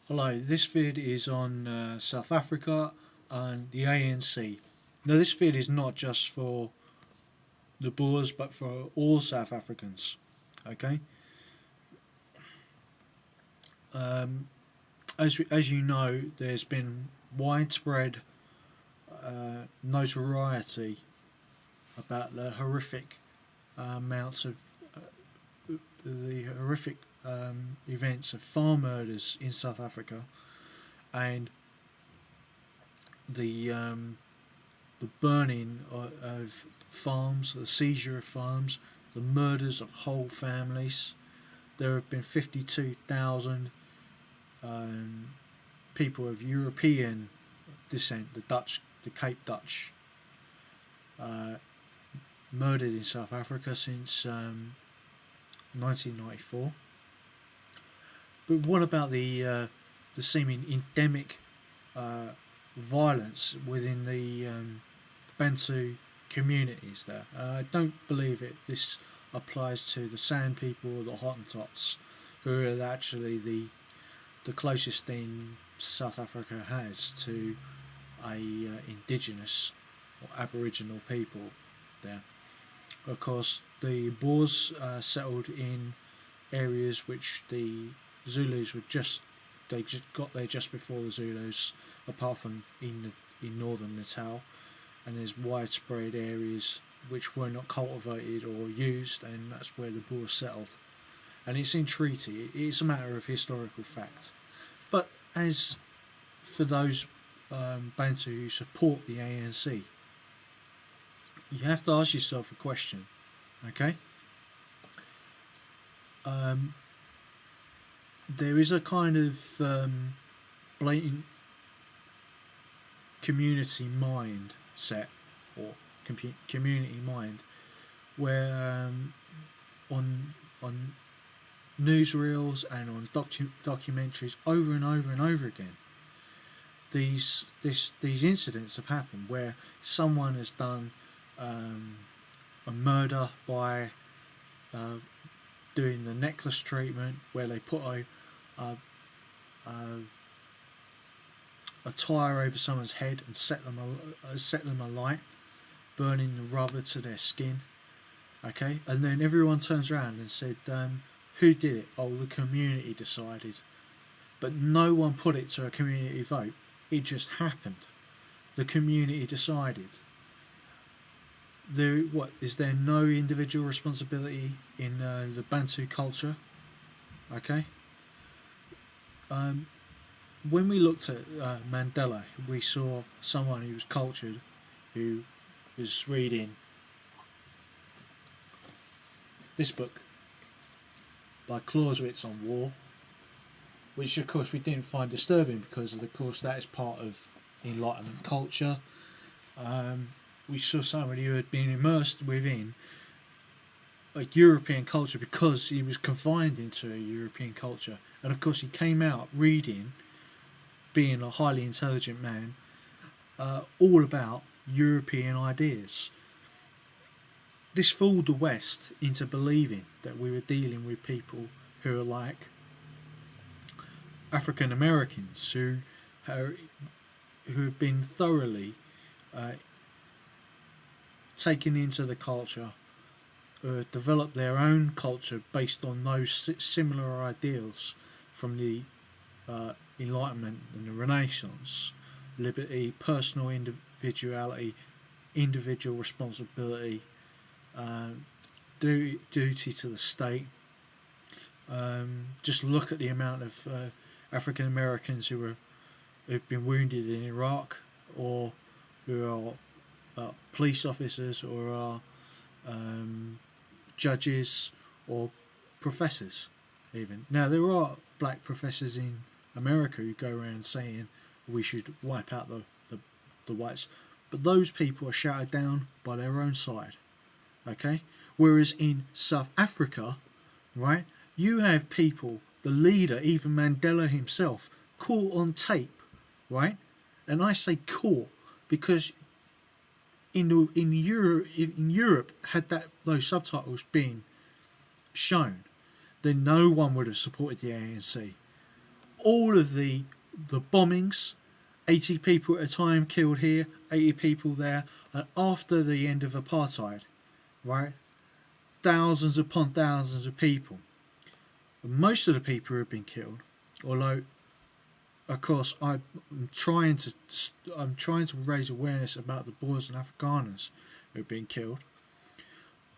Hello, this vid is on South Africa and the ANC. Now, this vid is not just for the Boers but for all South Africans. Okay, um, as you know, there's been widespread notoriety about the horrific amounts of the horrific events of farm murders in South Africa and the burning of farms, the seizure of farms, the murders of whole families. There have been 52,000 people of European descent, the Cape Dutch, murdered in South Africa since 1994. But what about the seeming endemic violence within the Bantu communities there? I don't believe it. This applies to the Sand people or the Hottentots, who are actually the closest thing South Africa has to a indigenous or Aboriginal people there. Of course, the Boers settled in areas which the Zulus they just got there just before the Zulus, apart from in northern Natal, and there's widespread areas which were not cultivated or used, and that's where the Boers settled. And it's in treaty; it's a matter of historical fact. But as for those Bantu who support the ANC, you have to ask yourself a question, okay? There is a kind of blatant community mindset or community mind where on newsreels and on documentaries over and over and over again these incidents have happened where someone has done a murder by doing the necklace treatment, where they put a tire over someone's head and set them alight, burning the rubber to their skin. Okay, and then everyone turns around and said, "Who did it?" "Oh, the community decided." But no one put it to a community vote. It just happened. The community decided. Is there no individual responsibility in the Bantu culture? Okay. When we looked at Mandela, we saw someone who was cultured, who was reading this book by Clausewitz on war, which of course we didn't find disturbing because of course that is part of Enlightenment culture. We saw somebody who had been immersed within a European culture because he was confined into a European culture, and of course he came out reading, being a highly intelligent man, all about European ideas. This fooled the West into believing that we were dealing with people who are like African Americans who have been thoroughly taken into the culture, developed their own culture based on those similar ideals from the Enlightenment and the Renaissance: liberty, personal individuality, individual responsibility, duty to the state. Just look at the amount of African Americans who've been wounded in Iraq, or who are police officers, or are judges, or professors even. Now, there are black professors in America who go around saying we should wipe out the whites, but those people are shouted down by their own side. Okay? Whereas in South Africa, right, you have people, the leader, even Mandela himself, caught on tape, right? And I say caught because in Europe, had those subtitles been shown, then no one would have supported the ANC. all of the bombings, 80 people at a time killed here, 80 people there, and after the end of apartheid, right, thousands upon thousands of people. Most of the people who have been killed, although of course I'm trying to raise awareness about the Boers and Afrikaners who have been killed,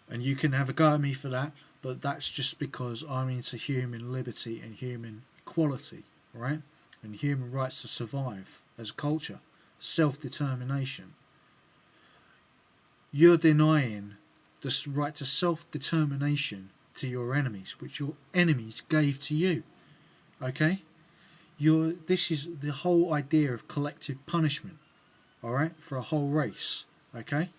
and you can have a go at me for that, but that's just because I'm into human liberty and human equality, right, and human rights to survive as a culture, self-determination. You're denying the right to self-determination to your enemies, which your enemies gave to you. Okay? This is the whole idea of collective punishment, alright, for a whole race. Okay?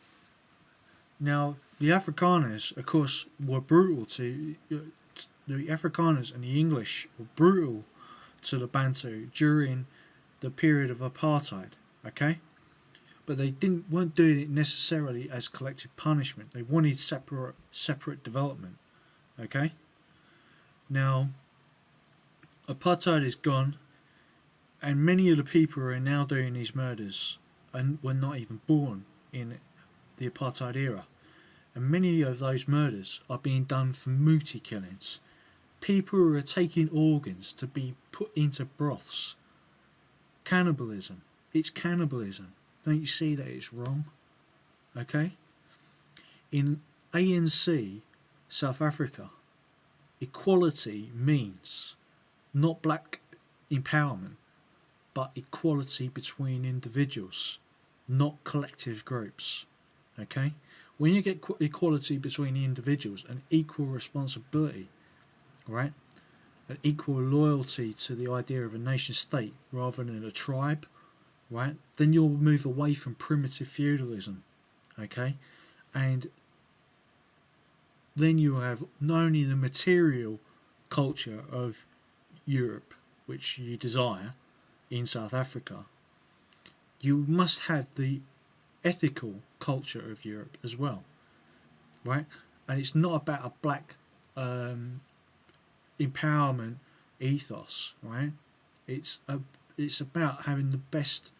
Now, the Afrikaners, of course, were brutal to... The Afrikaners and the English were brutal to the Bantu during the period of apartheid. Okay? But they weren't doing it necessarily as collective punishment. They wanted separate development. Okay? Now, apartheid is gone, and many of the people who are now doing these murders and were not even born in the apartheid era. And many of those murders are being done for muti killings. People who are taking organs to be put into broths. Cannibalism. It's cannibalism. Don't you see that it's wrong? Okay? In ANC South Africa, equality means not black empowerment, but equality between individuals, not collective groups. Okay? When you get equality between individuals and equal responsibility, right, and equal loyalty to the idea of a nation state rather than a tribe, right, then you'll move away from primitive feudalism. Okay? And then you have not only the material culture of Europe, which you desire in South Africa, you must have the ethical culture of Europe as well, right? And it's not about a black empowerment ethos, right? It's about having the best,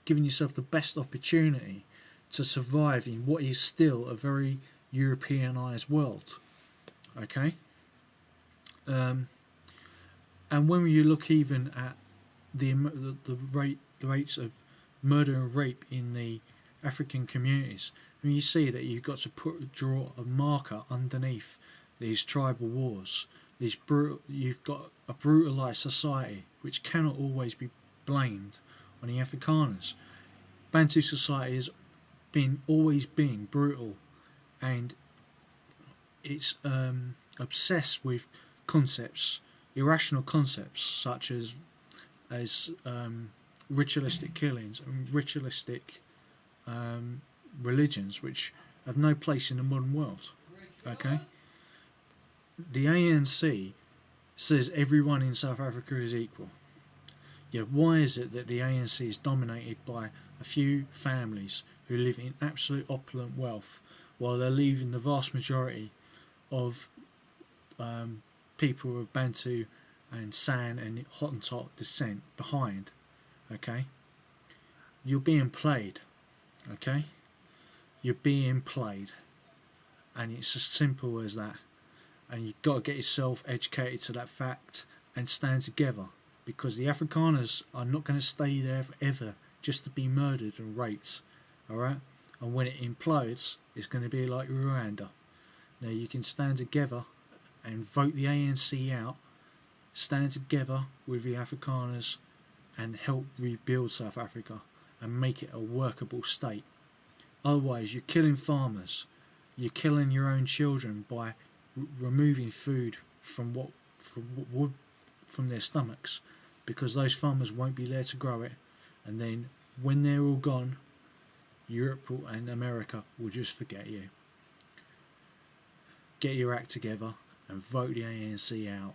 giving yourself the best opportunity to survive in what is still a very Europeanized world. Okay? And when you look even at the rates of murder and rape in the African communities, and you see that you've got to draw a marker underneath these tribal wars. You've got a brutalised society which cannot always be blamed on the Afrikaners. Bantu society has always been brutal, and it's obsessed with concepts, irrational concepts such as ritualistic killings and ritualistic religions, which have no place in the modern world. Okay? The ANC says everyone in South Africa is equal. Yeah, why is it that the ANC is dominated by a few families who live in absolute opulent wealth, while they're leaving the vast majority of people of Bantu and San and Hottentot descent behind? Okay? You're being played. Okay? You're being played. And it's as simple as that. And you've got to get yourself educated to that fact and stand together, because the Afrikaners are not going to stay there forever just to be murdered and raped. Alright? And when it implodes, it's going to be like Rwanda. Now you can stand together and vote the ANC out, stand together with the Afrikaners and help rebuild South Africa and make it a workable state. Otherwise, you're killing farmers, you're killing your own children by removing food from their stomachs, because those farmers won't be there to grow it, and then when they're all gone, Europe and America will just forget you. Get your act together and vote the ANC out.